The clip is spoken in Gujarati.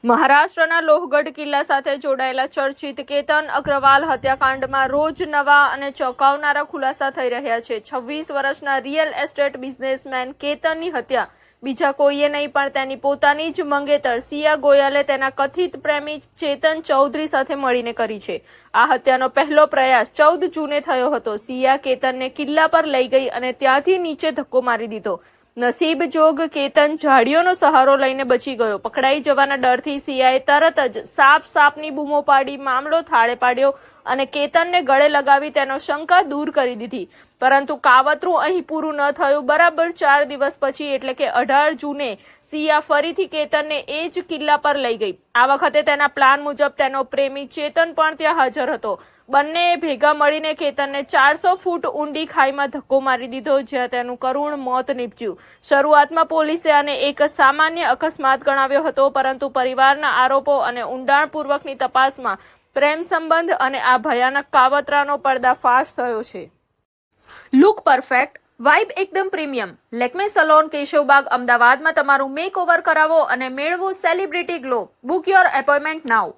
મહારાષ્ટ્રના લોહગઢ કિલ્લા સાથે જોડાયેલા ચર્ચિત કેતન અગ્રવાલ હત્યાકાંડમાં રોજ નવા અને ચોંકાવનારા ખુલાસા થઈ રહ્યા છે। 26 વર્ષના રિયલ એસ્ટેટ બિઝનેસમેન કેતનની હત્યા બીજા કોઈએ નહીં પણ તેની પોતાની જ મંગેતર સિયા ગોયલે તેના કથિત પ્રેમી ચેતન ચૌધરી સાથે મળીને કરી છે। આ હત્યાનો પહેલો પ્રયાસ 14 જૂને થયો હતો। સિયા કેતનને કિલ્લા પર લઈ ગઈ અને ત્યાંથી નીચે ધક્કો મારી દીધો। નસીબ જોગ કેતન ઝાડીઓનો સહારો લઈને બચી ગયો। પકડાઈ જવાના ડરથી સિયાએ તરત જ સાપની બૂમો પાડી મામલો થાળે પાડ્યો અને કેતનને ગળે લગાવી તેનો શંકા દૂર કરી દીધી। પરંતુ કાવતરું અહીં પૂરું ન થયું। બરાબર 4 દિવસ પછી એટલે કે 18 જૂને સિયા ફરીથી કેતનને એ જ કિલ્લા પર લઈ ગઈ। આ વખતે તેના પ્લાન મુજબ તેનો પ્રેમી ચેતન પણ ત્યાં હાજર હતો। બંનેએ ભેગા મળીને કેતનને 400 ફૂટ ઊંડી ખાઈમાં ધક્કો મારી દીધો, જ્યાં તેનું કરુણ મોત નીપજ્યું। શરૂઆતમાં પોલીસે આને એક સામાન્ય અકસ્માત ગણાવ્યો હતો, પરંતુ પરિવારના આરોપો અને ઊંડાણપૂર્વકની તપાસમાં પ્રેમ સંબંધ અને આ ભયાનક કાવતરાનો પર્દાફાશ થયો છે। લુક પરફેક્ટ, વાઇબ એકદમ પ્રીમિયમ। લેક્મે સલોન, કેશવબાગ, અમદાવાદમાં તમારું મેકઓવર કરાવો અને મેળવો celebrity glow. Book your appointment now.